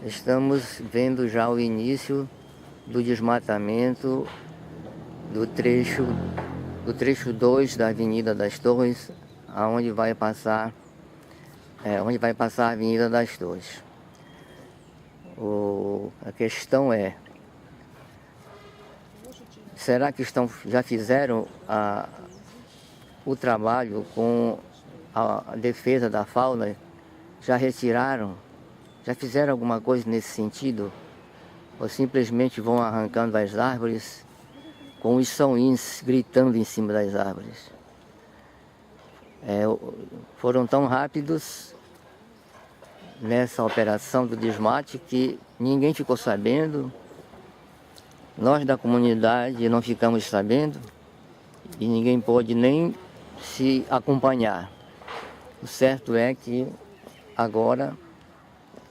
Estamos vendo já o início do desmatamento do trecho 2 da Avenida das Torres, onde vai passar a Avenida das Torres. A questão é, será que já fizeram o trabalho com a defesa da fauna? Já retiraram? Já fizeram alguma coisa nesse sentido? Ou simplesmente vão arrancando as árvores com os soninhos gritando em cima das árvores? Foram tão rápidos nessa operação do desmate que ninguém ficou sabendo. Nós da comunidade não ficamos sabendo e ninguém pôde nem se acompanhar. O certo é que agora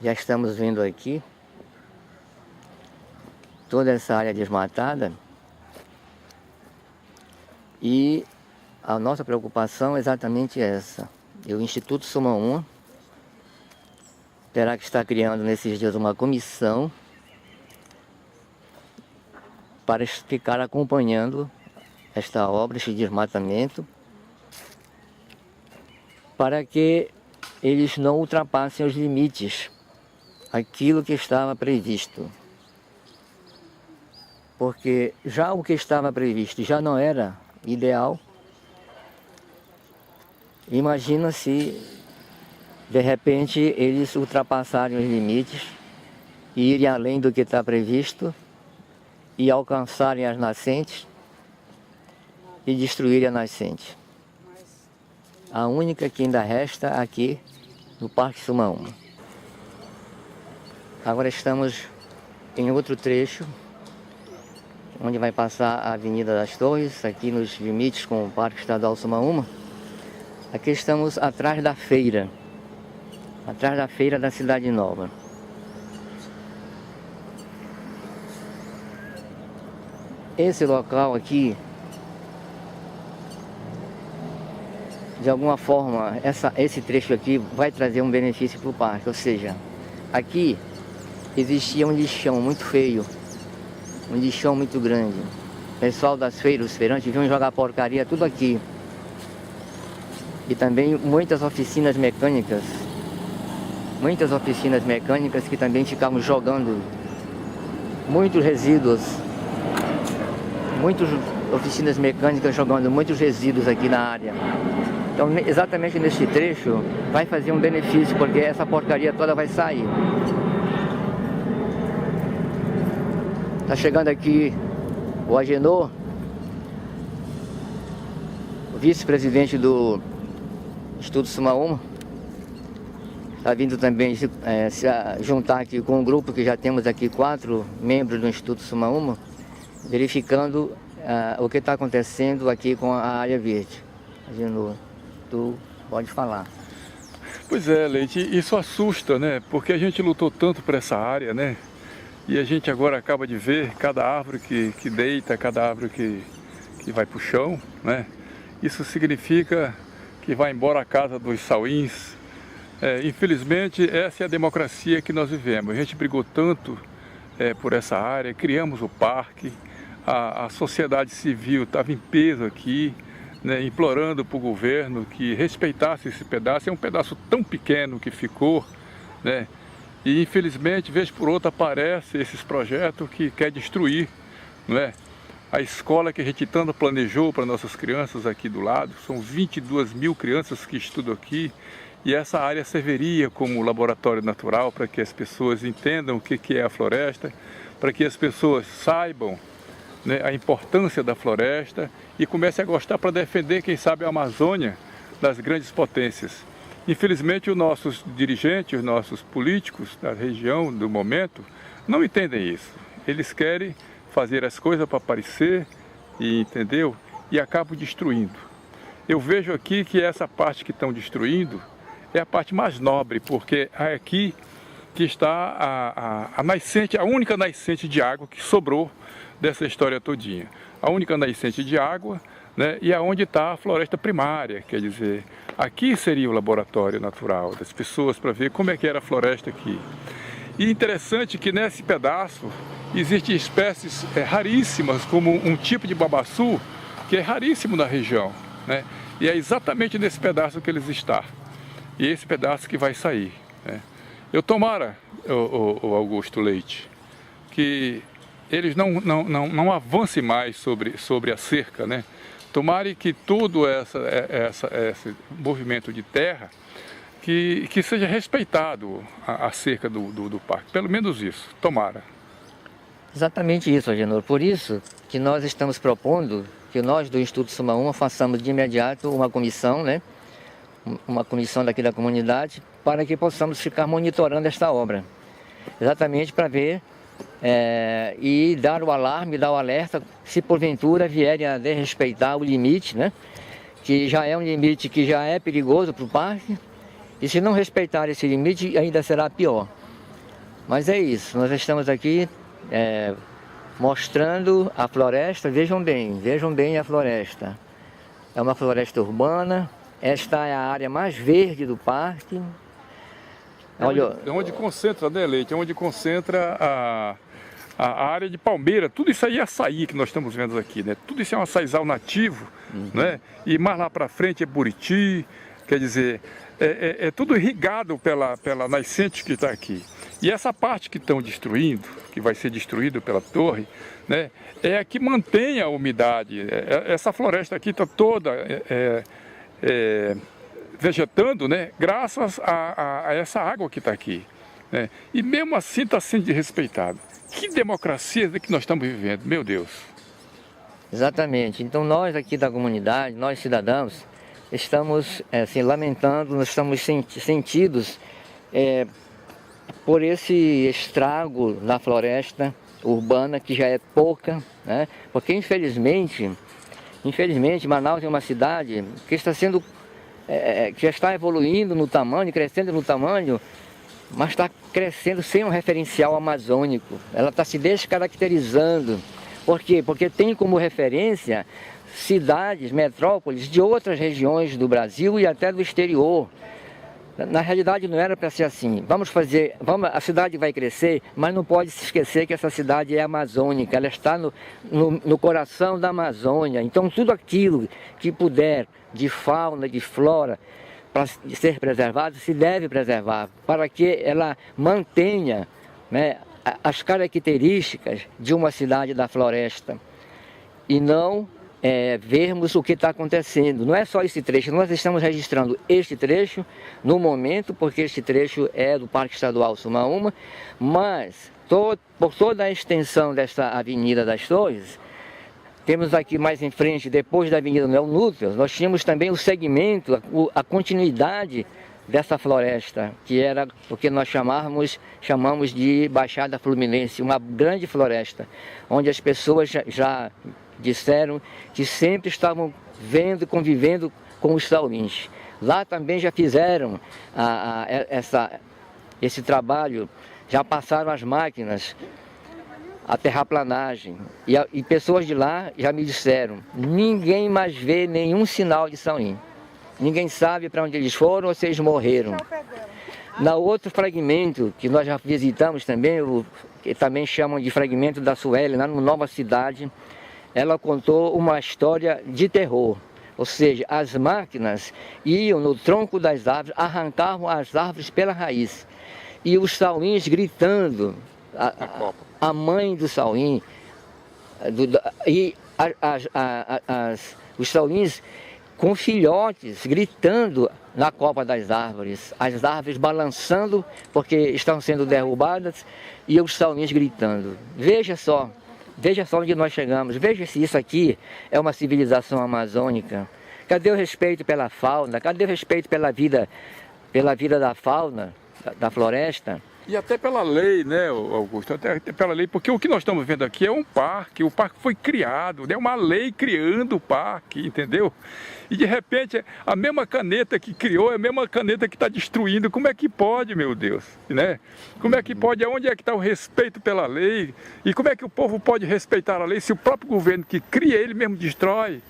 já estamos vendo aqui toda essa área desmatada e a nossa preocupação é exatamente essa. O Instituto Soma Uma terá que estar criando nesses dias uma comissão para ficar acompanhando esta obra, este desmatamento, para que eles não ultrapassem os limites, aquilo que estava previsto. Porque já o que estava previsto já não era ideal. Imagina se, de repente, eles ultrapassarem os limites e irem além do que está previsto e alcançarem as nascentes e destruírem a nascente. A única que ainda resta aqui no Parque Soma Uma. Agora estamos em outro trecho, onde vai passar a Avenida das Torres, aqui nos limites com o Parque Estadual Soma Uma. Aqui estamos atrás da feira da Cidade Nova. Esse local aqui, de alguma forma, esse trecho aqui vai trazer um benefício para o parque. Ou seja, aqui existia um lixão muito feio, um lixão muito grande. O pessoal das feiras, os feirantes, vinham jogar porcaria tudo aqui. E também muitas oficinas mecânicas que também ficavam jogando muitos resíduos. Muitas oficinas mecânicas jogando muitos resíduos aqui na área. Então, exatamente nesse trecho, vai fazer um benefício, porque essa porcaria toda vai sair. Está chegando aqui o Agenor, o vice-presidente do Instituto Soma Uma. Está vindo também se juntar aqui com um grupo que já temos aqui 4 membros do Instituto Soma Uma, verificando o que está acontecendo aqui com a área verde. Agenor, tu pode falar. Pois é, Leite, isso assusta, né? Porque a gente lutou tanto por essa área, né? E a gente agora acaba de ver cada árvore que deita, cada árvore que vai para o chão, né? Isso significa que vai embora a casa dos sauins. Infelizmente, essa é a democracia que nós vivemos. A gente brigou tanto por essa área, criamos o parque, a sociedade civil estava em peso aqui, né, implorando para o governo que respeitasse esse pedaço. É um pedaço tão pequeno que ficou, né? E infelizmente, vez por outra, aparecem esses projetos que quer destruir, não é? A escola que a gente tanto planejou para nossas crianças aqui do lado, são 22 mil crianças que estudam aqui, e essa área serviria como laboratório natural para que as pessoas entendam o que é a floresta, para que as pessoas saibam, né, a importância da floresta e comecem a gostar para defender, quem sabe, a Amazônia das grandes potências. Infelizmente, os nossos dirigentes, os nossos políticos da região, do momento, não entendem isso. Eles querem fazer as coisas para aparecer, entendeu? E acabam destruindo. Eu vejo aqui que essa parte que estão destruindo é a parte mais nobre, porque é aqui que está a nascente, a única nascente de água que sobrou dessa história todinha. A única nascente de água, né, e aonde está a floresta primária, quer dizer, aqui seria o laboratório natural das pessoas para ver como é que era a floresta aqui. E interessante que nesse pedaço existem espécies raríssimas, como um tipo de babaçu, que é raríssimo na região, né? E é exatamente nesse pedaço que eles estão. E esse pedaço que vai sair, né? Eu tomara, o Augusto Leite, que eles não avancem mais sobre a cerca, né? Tomara que todo esse movimento de terra que seja respeitado a cerca do parque, pelo menos isso, tomara. Exatamente isso, Agenor. Por isso que nós estamos propondo que nós do Instituto Sumaúma façamos de imediato uma comissão, né? Uma comissão daqui da comunidade, para que possamos ficar monitorando esta obra. Exatamente para ver e dar o alarme, dar o alerta, se porventura vierem a desrespeitar o limite, né? Que já é um limite que já é perigoso para o parque, e se não respeitar esse limite ainda será pior. Mas é isso, nós estamos aqui mostrando a floresta. Vejam bem a floresta. É uma floresta urbana, esta é a área mais verde do parque. É onde concentra, né, Leite? É onde concentra a área de palmeira. Tudo isso aí é açaí que nós estamos vendo aqui, né? Tudo isso é um açaizal nativo, né? E mais lá para frente é buriti, quer dizer, é tudo irrigado pela nascente que está aqui. E essa parte que estão destruindo, que vai ser destruída pela torre, né, é a que mantém a umidade. Essa floresta aqui está toda vegetando, né, graças a essa água que está aqui, né? E mesmo assim está sendo desrespeitado. Que democracia que nós estamos vivendo, meu Deus! Exatamente. Então nós aqui da comunidade, nós cidadãos, estamos assim, lamentando, nós estamos sentidos por esse estrago na floresta urbana, que já é pouca, né? Porque infelizmente Manaus é uma cidade que está sendo, que já está evoluindo no tamanho, crescendo no tamanho, mas está crescendo sem um referencial amazônico. Ela está se descaracterizando. Por quê? Porque tem como referência cidades, metrópoles de outras regiões do Brasil e até do exterior. Na realidade não era para ser assim. A cidade vai crescer, mas não pode se esquecer que essa cidade é amazônica, ela está no coração da Amazônia. Então tudo aquilo que puder de fauna, de flora, para ser preservado, se deve preservar, para que ela mantenha, né, as características de uma cidade da floresta. E não vermos o que está acontecendo. Não é só esse trecho, nós estamos registrando este trecho no momento, porque este trecho é do Parque Estadual Sumaúma, mas por toda a extensão desta Avenida das Torres, temos aqui mais em frente, depois da Avenida Noel Núcleo, nós tínhamos também o segmento, a continuidade dessa floresta, que era o que nós chamamos de Baixada Fluminense, uma grande floresta, onde as pessoas já disseram que sempre estavam vendo, convivendo com os taurins. Lá também já fizeram esse trabalho, já passaram as máquinas, a terraplanagem, e pessoas de lá já me disseram, ninguém mais vê nenhum sinal de saurim. Ninguém sabe para onde eles foram ou se eles morreram. Na outro fragmento que nós já visitamos também, que também chamam de fragmento da Sueli, lá no Nova Cidade, ela contou uma história de terror. Ou seja, as máquinas iam no tronco das árvores, arrancavam as árvores pela raiz. E os saurins gritando, a mãe do saurim, os saurins com filhotes gritando na copa das árvores, as árvores balançando porque estão sendo derrubadas e os saurins gritando. Veja só onde nós chegamos, veja se isso aqui é uma civilização amazônica. Cadê o respeito pela fauna? Cadê o respeito pela vida da fauna, da floresta? E até pela lei, né, Augusto? Até pela lei, porque o que nós estamos vendo aqui é um parque. O parque foi criado, né? Uma lei criando o parque, entendeu? E de repente, a mesma caneta que criou é a mesma caneta que está destruindo. Como é que pode, meu Deus? Né? Como é que pode? Onde é que está o respeito pela lei? E como é que o povo pode respeitar a lei se o próprio governo que cria, ele mesmo destrói?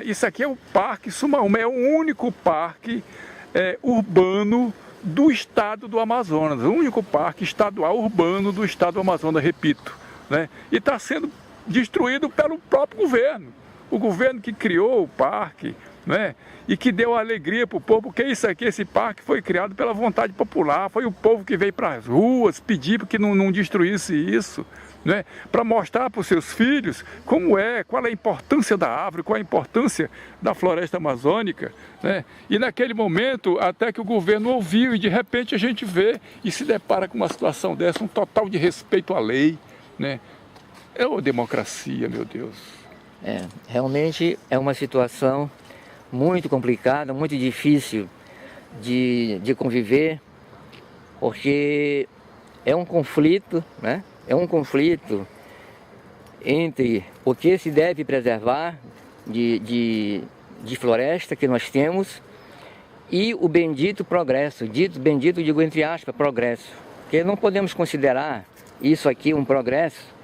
Isso aqui é o Parque Sumaúma, é o único parque urbano do estado do Amazonas, o único parque estadual urbano do estado do Amazonas, repito, né? E está sendo destruído pelo próprio governo. O governo que criou o parque, né? E que deu alegria para o povo, porque isso aqui, esse parque foi criado pela vontade popular, foi o povo que veio para as ruas pedir que não destruísse isso, né? Para mostrar para os seus filhos como é, qual é a importância da árvore, qual é a importância da floresta amazônica, né? E naquele momento, até que o governo ouviu e de repente a gente vê e se depara com uma situação dessa, um total de respeito à lei, né? É uma democracia, meu Deus. Realmente é uma situação muito complicada, muito difícil de conviver, porque é um conflito, né? É um conflito entre o que se deve preservar de floresta que nós temos e o bendito progresso, bendito digo entre aspas, progresso, porque não podemos considerar isso aqui um progresso,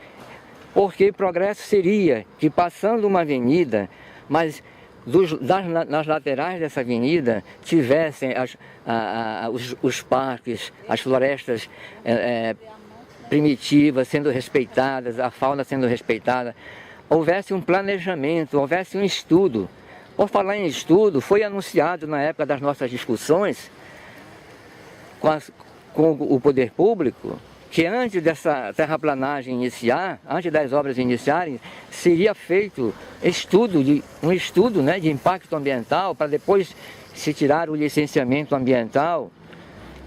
porque progresso seria que passando uma avenida, mas nas laterais dessa avenida tivessem os parques, as florestas primitivas sendo respeitadas, a fauna sendo respeitada, houvesse um planejamento, houvesse um estudo. Por falar em estudo, foi anunciado na época das nossas discussões com o poder público, que antes dessa terraplanagem iniciar, antes das obras iniciarem, seria feito um estudo, né, de impacto ambiental, para depois se tirar o licenciamento ambiental.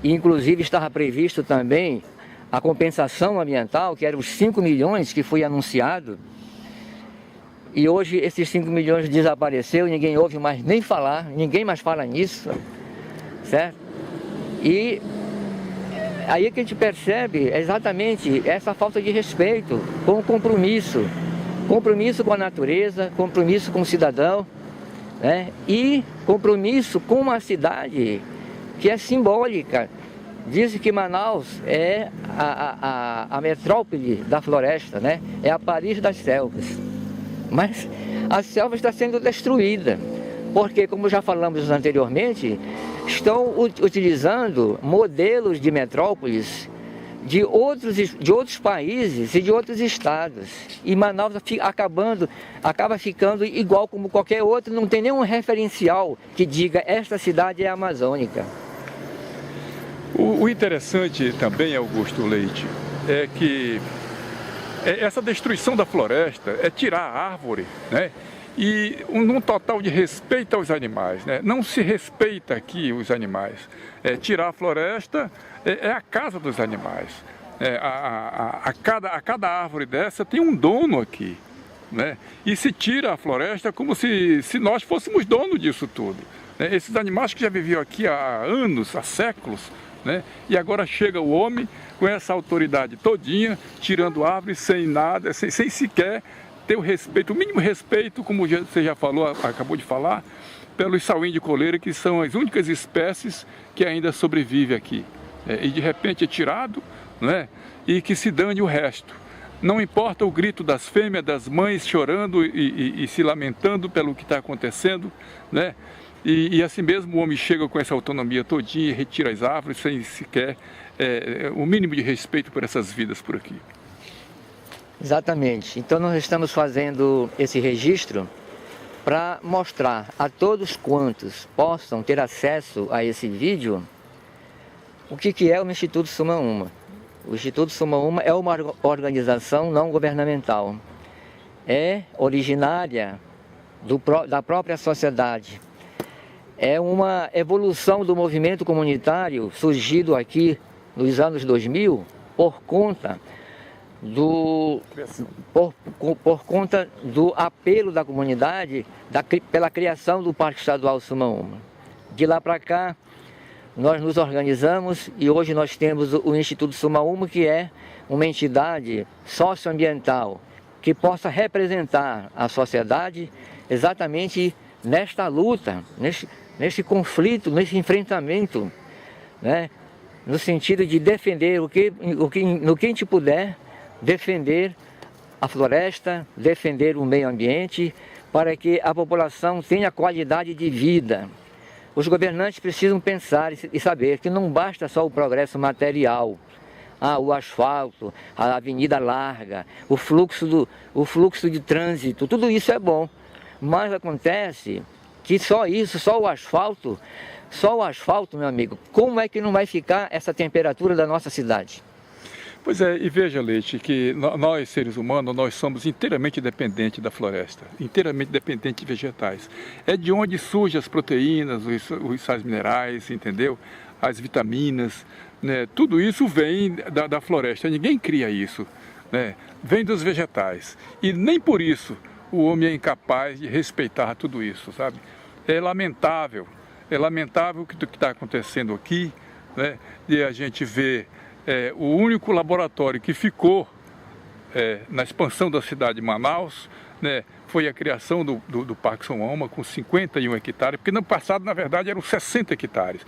E, inclusive, estava previsto também a compensação ambiental, que eram os 5 milhões que foi anunciado. E hoje esses 5 milhões desapareceu, ninguém ouve mais nem falar, ninguém mais fala nisso, certo? E aí que a gente percebe exatamente essa falta de respeito com o compromisso com a natureza, compromisso com o cidadão, né? E compromisso com uma cidade que é simbólica. Dizem que Manaus é a metrópole da floresta, né? É a Paris das selvas. Mas a selva está sendo destruída, porque, como já falamos anteriormente, estão utilizando modelos de metrópoles de outros países e de outros estados. E Manaus acaba ficando igual como qualquer outro, não tem nenhum referencial que diga esta cidade é amazônica. O interessante também, Augusto Leite, é que essa destruição da floresta é tirar a árvore, né? E num total de respeito aos animais, né? Não se respeita aqui os animais. Tirar a floresta é a casa dos animais. A cada árvore dessa tem um dono aqui, né? E se tira a floresta como se nós fôssemos dono disso tudo, né? Esses animais que já viviam aqui há anos, há séculos, né? E agora chega o homem com essa autoridade todinha, tirando árvores sem nada, sem sequer ter o respeito, o mínimo respeito, como você já falou, acabou de falar, pelos sauim de coleira, que são as únicas espécies que ainda sobrevivem aqui. E de repente é tirado, né? E que se dane o resto. Não importa o grito das fêmeas, das mães chorando e se lamentando pelo que está acontecendo, né? E assim mesmo o homem chega com essa autonomia todinha e retira as árvores sem sequer o mínimo de respeito por essas vidas por aqui. Exatamente. Então nós estamos fazendo esse registro para mostrar a todos quantos possam ter acesso a esse vídeo o que é o Instituto Suma Uma. O Instituto Suma Uma é uma organização não governamental. É originária da própria sociedade. É uma evolução do movimento comunitário surgido aqui nos anos 2000 por conta do apelo da comunidade pela criação do Parque Estadual Suma Uma. De lá para cá, nós nos organizamos e hoje nós temos o Instituto Suma Uma, que é uma entidade socioambiental que possa representar a sociedade exatamente nesta luta, nesse conflito, nesse enfrentamento, né? No sentido de defender no que a gente puder, defender a floresta, defender o meio ambiente, para que a população tenha qualidade de vida. os governantes precisam pensar e saber que não basta só o progresso material. O asfalto, a avenida larga, o fluxo de trânsito, tudo isso é bom. Mas acontece que só isso, só o asfalto, meu amigo, como é que não vai ficar essa temperatura da nossa cidade? Pois é, e veja, Leite, que nós, seres humanos, nós somos inteiramente dependentes da floresta, inteiramente dependentes de vegetais. É de onde surgem as proteínas, os sais minerais, entendeu? As vitaminas, né? Tudo isso vem da floresta, ninguém cria isso, né? Vem dos vegetais. E nem por isso o homem é incapaz de respeitar tudo isso, sabe? É lamentável o que está acontecendo aqui, né? E a gente vê o único laboratório que ficou na expansão da cidade de Manaus, né, foi a criação do Parque São Alma com 51 hectares, porque no passado, na verdade, eram 60 hectares.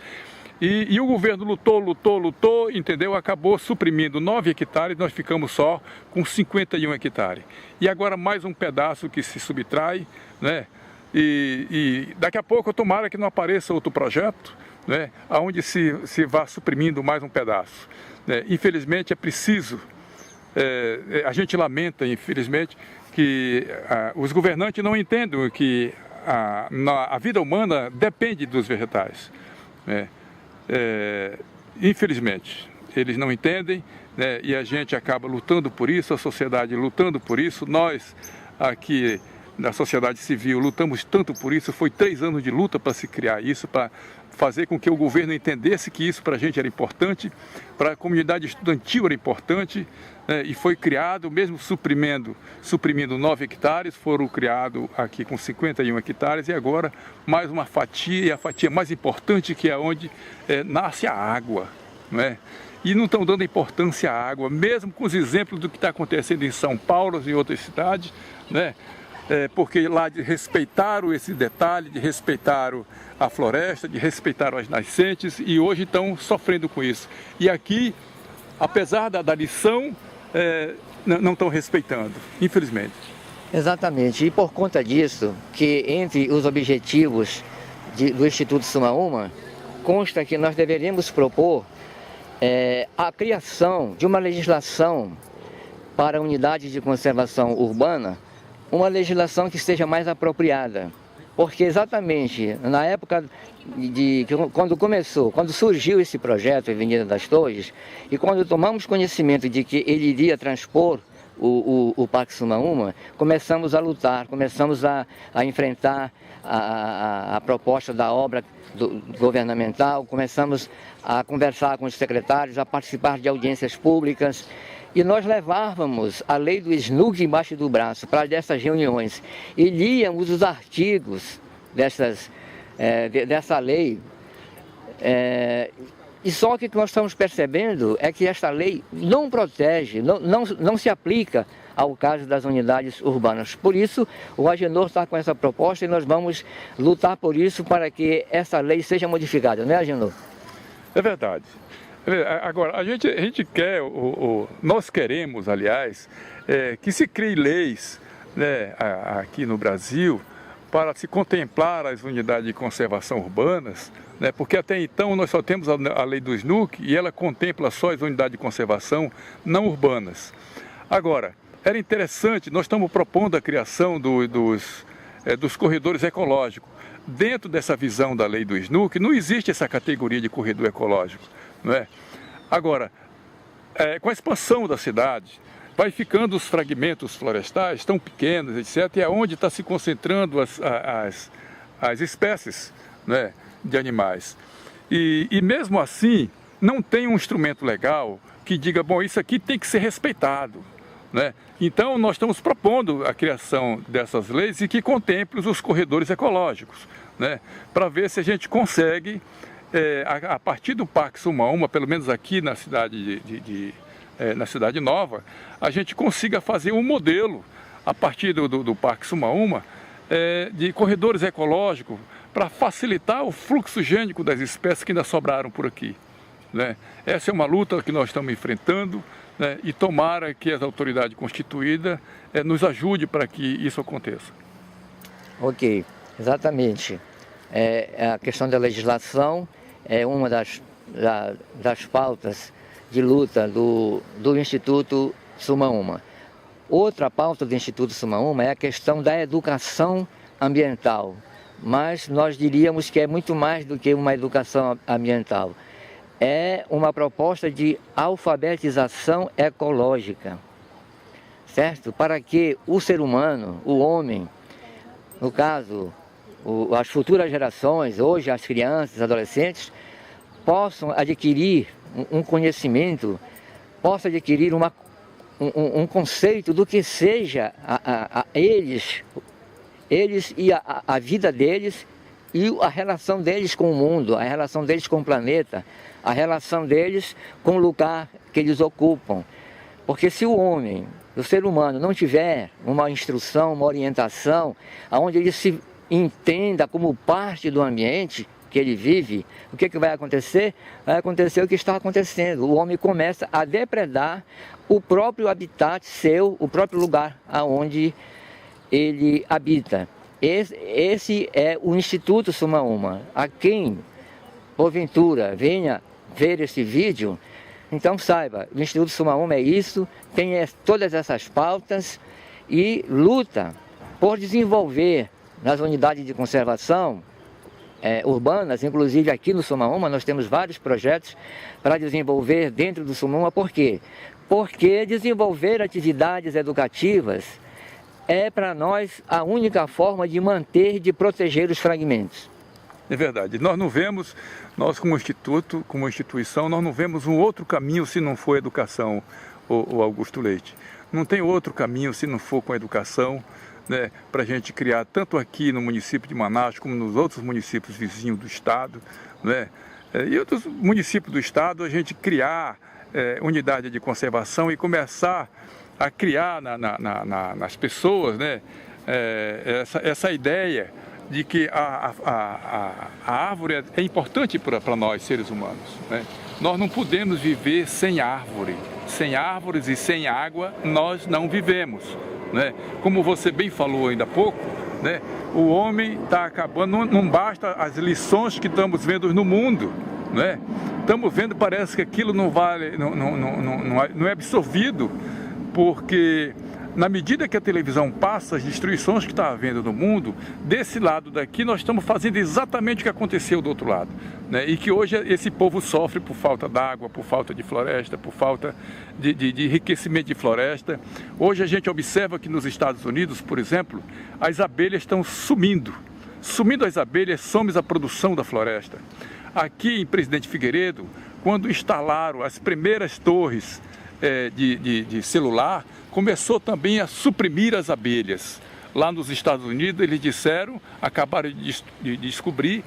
E o governo lutou, entendeu? Acabou suprimindo 9 hectares, nós ficamos só com 51 hectares. E agora mais um pedaço que se subtrai, né? E daqui a pouco, tomara que não apareça outro projeto, né, onde se vá suprimindo mais um pedaço. Infelizmente é preciso, a gente lamenta, infelizmente, que os governantes não entendam que a vida humana depende dos vegetais. Infelizmente, eles não entendem, né, e a gente acaba lutando por isso, a sociedade lutando por isso. Nós aqui da sociedade civil lutamos tanto por isso, foi 3 anos de luta para se criar isso, para fazer com que o governo entendesse que isso para a gente era importante, para a comunidade estudantil era importante, e foi criado, mesmo suprimindo 9 hectares, foram criados aqui com 51 hectares, e agora mais uma fatia, e a fatia mais importante, que é onde nasce a água, não é? E não estão dando importância à água, mesmo com os exemplos do que está acontecendo em São Paulo e em outras cidades, né? Porque lá respeitaram esse detalhe, de respeitaram a floresta, de respeitaram as nascentes, e hoje estão sofrendo com isso. E aqui, apesar da lição, não estão respeitando, infelizmente. Exatamente, e por conta disso, que entre os objetivos do Instituto Sumaúma, consta que nós deveríamos propor a criação de uma legislação para a unidade de conservação urbana, uma legislação que esteja mais apropriada, porque exatamente na época quando surgiu esse projeto Avenida das Torres, e quando tomamos conhecimento de que ele iria transpor o Parque Sumaúma, começamos a lutar, começamos a enfrentar a proposta da obra governamental, começamos a conversar com os secretários, a participar de audiências públicas, e nós levávamos a lei do SNUC embaixo do braço para dessas reuniões e líamos os artigos dessa lei. E só que o que nós estamos percebendo é que esta lei não protege, não se aplica ao caso das unidades urbanas. Por isso, o Agenor está com essa proposta e nós vamos lutar por isso para que essa lei seja modificada, não é, Agenor? É verdade. Agora, a gente quer, nós queremos, aliás, que se crie leis, né, aqui no Brasil para se contemplar as unidades de conservação urbanas, né, porque até então nós só temos a lei do SNUC e ela contempla só as unidades de conservação não urbanas. Agora, era interessante, nós estamos propondo a criação dos corredores ecológicos. Dentro dessa visão da lei do SNUC, não existe essa categoria de corredor ecológico, não é? Agora, com a expansão da cidade, vai ficando os fragmentos florestais tão pequenos, etc., e é onde está se concentrando as espécies, né, de animais. E mesmo assim, não tem um instrumento legal que diga, bom, isso aqui tem que ser respeitado, né? Então, nós estamos propondo a criação dessas leis e que contemple os corredores ecológicos, né, para ver se a gente consegue, a partir do Parque Sumaúma, pelo menos aqui na cidade na Cidade Nova, a gente consiga fazer um modelo, a partir do Parque Sumaúma, de corredores ecológicos, para facilitar o fluxo gênico das espécies que ainda sobraram por aqui, né? Essa é uma luta que nós estamos enfrentando, né, e tomara que as autoridades constituídas nos ajudem para que isso aconteça. Ok, exatamente. A questão da legislação é uma das pautas de luta do Instituto Suma-Uma. Outra pauta do Instituto Suma-Uma é a questão da educação ambiental, mas nós diríamos que é muito mais do que uma educação ambiental. É uma proposta de alfabetização ecológica, certo? Para que o ser humano, o homem, no caso, as futuras gerações, hoje as crianças, adolescentes, possam adquirir um conhecimento, possam adquirir um conceito do que seja eles e a vida deles e a relação deles com o mundo, a relação deles com o planeta, a relação deles com o lugar que eles ocupam. Porque se o homem, o ser humano, não tiver uma instrução, uma orientação, onde ele se entenda como parte do ambiente que ele vive, o que vai acontecer? Vai acontecer o que está acontecendo. O homem começa a depredar o próprio habitat seu, o próprio lugar aonde ele habita. Esse é o Instituto Suma-Uma. A quem, porventura, venha ver esse vídeo, então saiba, o Instituto Suma-Uma é isso, tem todas essas pautas e luta por desenvolver nas unidades de conservação urbanas, inclusive aqui no Suma-Uma, nós temos vários projetos para desenvolver dentro do Suma-Uma. Por quê? Porque desenvolver atividades educativas é para nós a única forma de manter, de proteger os fragmentos. É verdade. Nós não vemos, nós como instituto, como instituição, nós não vemos um outro caminho se não for educação, o Augusto Leite. Não tem outro caminho se não for com a educação, né, para a gente criar, tanto aqui no município de Manaus, como nos outros municípios vizinhos do estado, né, e outros municípios do estado, a gente criar unidade de conservação e começar a criar nas pessoas, né, essa ideia de que a árvore é importante para nós, seres humanos, né? Nós não podemos viver sem árvore. Sem árvores e sem água, nós não vivemos, né? Como você bem falou ainda há pouco, né? O homem está acabando, não basta as lições que estamos vendo no mundo, né? Estamos vendo, parece que aquilo não vale, não é absorvido, porque na medida que a televisão passa as destruições que está havendo no mundo, desse lado daqui nós estamos fazendo exatamente o que aconteceu do outro lado, né? E que hoje esse povo sofre por falta d'água, por falta de floresta, por falta de enriquecimento de floresta. Hoje a gente observa que nos Estados Unidos, por exemplo, as abelhas estão sumindo. Sumindo as abelhas, some a produção da floresta. Aqui em Presidente Figueiredo, quando instalaram as primeiras torres de celular, começou também a suprimir as abelhas. Lá nos Estados Unidos eles disseram, acabaram de descobrir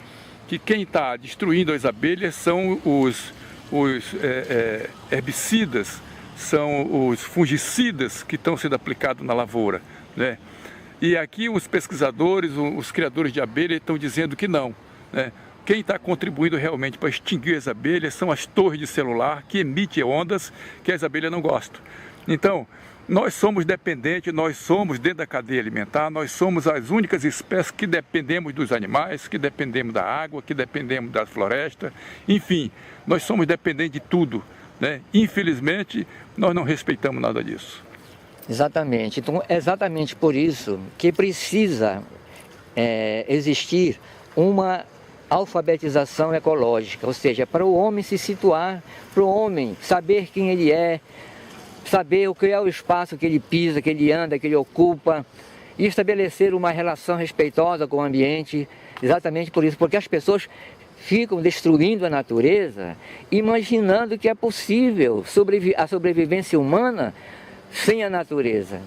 que quem está destruindo as abelhas são os herbicidas, são os fungicidas que estão sendo aplicados na lavoura, né? E aqui os pesquisadores, os criadores de abelha estão dizendo que não, né? Quem está contribuindo realmente para extinguir as abelhas são as torres de celular que emitem ondas que as abelhas não gostam. Então, nós somos dependentes, nós somos dentro da cadeia alimentar, nós somos as únicas espécies que dependemos dos animais, que dependemos da água, que dependemos da floresta, enfim, nós somos dependentes de tudo, né? Infelizmente, nós não respeitamos nada disso. Exatamente. Então, é exatamente por isso que precisa existir uma alfabetização ecológica, ou seja, para o homem se situar, para o homem saber quem ele é, saber o que é o espaço que ele pisa, que ele anda, que ele ocupa, e estabelecer uma relação respeitosa com o ambiente, exatamente por isso, porque as pessoas ficam destruindo a natureza, imaginando que é possível a sobrevivência humana sem a natureza,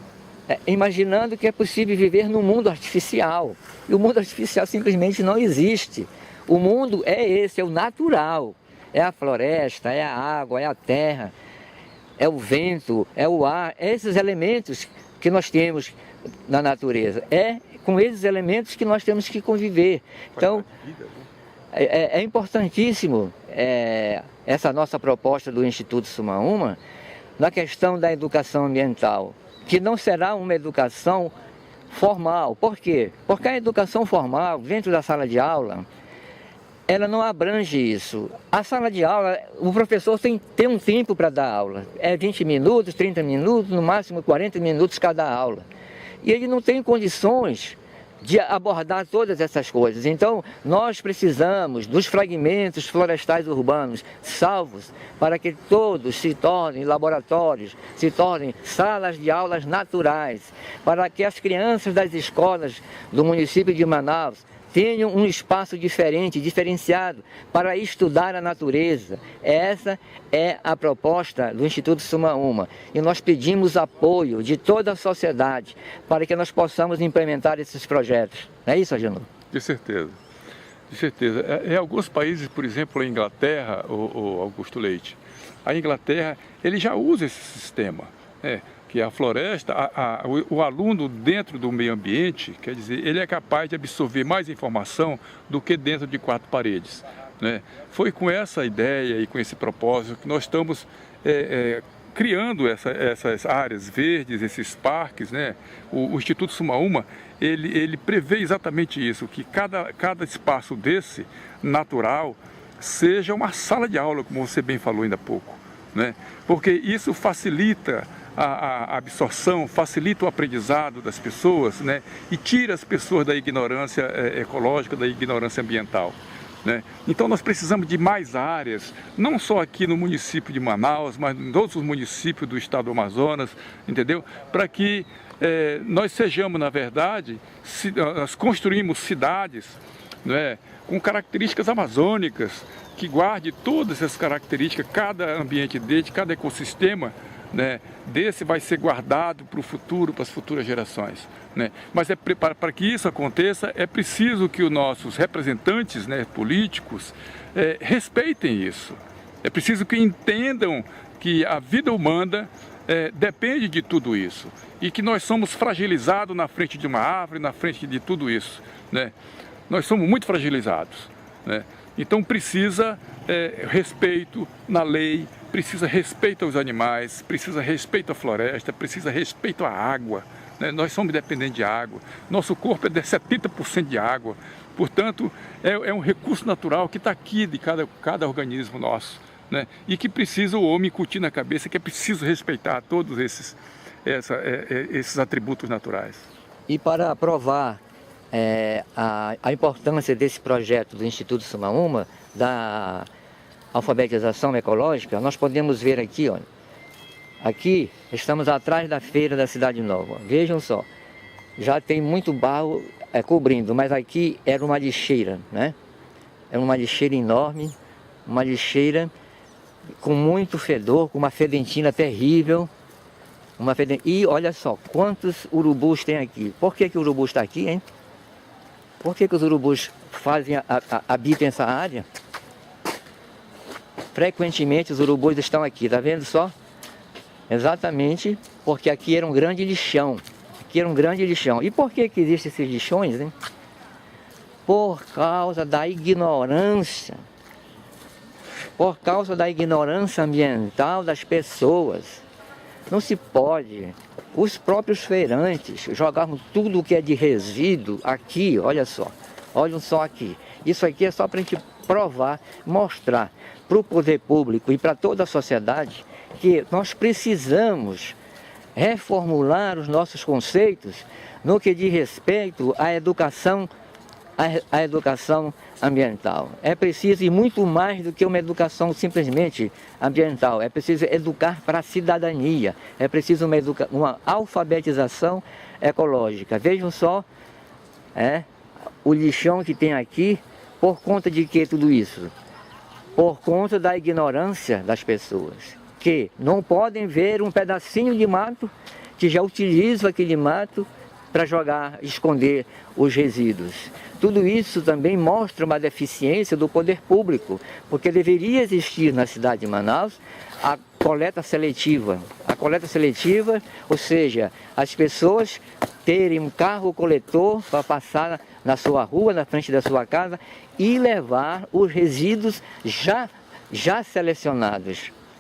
imaginando que é possível viver num mundo artificial, e o mundo artificial simplesmente não existe. O mundo é esse, é o natural, é a floresta, é a água, é a terra, é o vento, é o ar, esses elementos que nós temos na natureza. É com esses elementos que nós temos que conviver. Então, é importantíssimo essa nossa proposta do Instituto Suma-Uma na questão da educação ambiental, que não será uma educação formal. Por quê? Porque a educação formal, dentro da sala de aula, ela não abrange isso. A sala de aula, o professor tem um tempo para dar aula. É 20 minutos, 30 minutos, no máximo 40 minutos cada aula. E ele não tem condições de abordar todas essas coisas. Então, nós precisamos dos fragmentos florestais urbanos salvos para que todos se tornem laboratórios, se tornem salas de aulas naturais, para que as crianças das escolas do município de Manaus tenham um espaço diferente, diferenciado, para estudar a natureza. Essa é a proposta do Instituto Sumaúma. E nós pedimos apoio de toda a sociedade para que nós possamos implementar esses projetos. Não é isso, Agenor? De certeza. De certeza. Em alguns países, por exemplo, a Inglaterra, o Augusto Leite, a Inglaterra, ele já usa esse sistema, né? Que a floresta, o aluno dentro do meio ambiente, quer dizer, ele é capaz de absorver mais informação do que dentro de quatro paredes, né? Foi com essa ideia e com esse propósito que nós estamos criando essas áreas verdes, esses parques, né? O Instituto Sumaúma, ele prevê exatamente isso, que cada espaço desse, natural, seja uma sala de aula, como você bem falou ainda há pouco, né? Porque isso facilita a absorção, facilita o aprendizado das pessoas, né? E tira as pessoas da ignorância ecológica, da ignorância ambiental, né? Então nós precisamos de mais áreas, não só aqui no município de Manaus, mas em todos os municípios do estado do Amazonas, entendeu? Para que nós sejamos, na verdade, nós construímos cidades, né, com características amazônicas, que guarde todas essas características, cada ambiente desse, cada ecossistema, né, desse vai ser guardado para o futuro, para as futuras gerações, né? Mas para que isso aconteça, é preciso que os nossos representantes, né, políticos, respeitem isso. É preciso que entendam que a vida humana depende de tudo isso e que nós somos fragilizados na frente de uma árvore, na frente de tudo isso, né? Nós somos muito fragilizados, né? Então precisa respeito na lei, precisa respeito aos animais, precisa respeito à floresta, precisa respeito à água, né? Nós somos dependentes de água, nosso corpo é de 70% de água, portanto é um recurso natural que está aqui de cada organismo nosso, né? E que precisa o homem incutir na cabeça que é preciso respeitar todos esses atributos naturais. E para aprovar a importância desse projeto do Instituto Sumaúma, da alfabetização ecológica, nós podemos ver aqui, olha, aqui estamos atrás da feira da Cidade Nova. Vejam só, já tem muito barro cobrindo, mas aqui era uma lixeira, né? Era uma lixeira enorme, uma lixeira com muito fedor, com uma fedentina terrível. E olha só, quantos urubus tem aqui. Por que o urubu está aqui, hein? Por que os urubus habitam essa área? Frequentemente os urubus estão aqui, tá vendo só? Exatamente porque aqui era um grande lixão. Aqui era um grande lixão. E por que existem esses lixões, hein? Por causa da ignorância. Por causa da ignorância ambiental das pessoas. Não se pode, os próprios feirantes jogavam tudo o que é de resíduo aqui, olha só, olhem só aqui. Isso aqui é só para a gente provar, mostrar para o poder público e para toda a sociedade que nós precisamos reformular os nossos conceitos no que diz respeito à educação ambiental. É preciso ir muito mais do que uma educação simplesmente ambiental. É preciso educar para a cidadania. É preciso uma alfabetização ecológica. Vejam só o lixão que tem aqui. Por conta de que tudo isso? Por conta da ignorância das pessoas, que não podem ver um pedacinho de mato, que já utilizam aquele mato para esconder os resíduos. Tudo isso também mostra uma deficiência do poder público, porque deveria existir na cidade de Manaus a coleta seletiva. A coleta seletiva, ou seja, as pessoas terem um carro coletor para passar na sua rua, na frente da sua casa, e levar os resíduos já selecionados.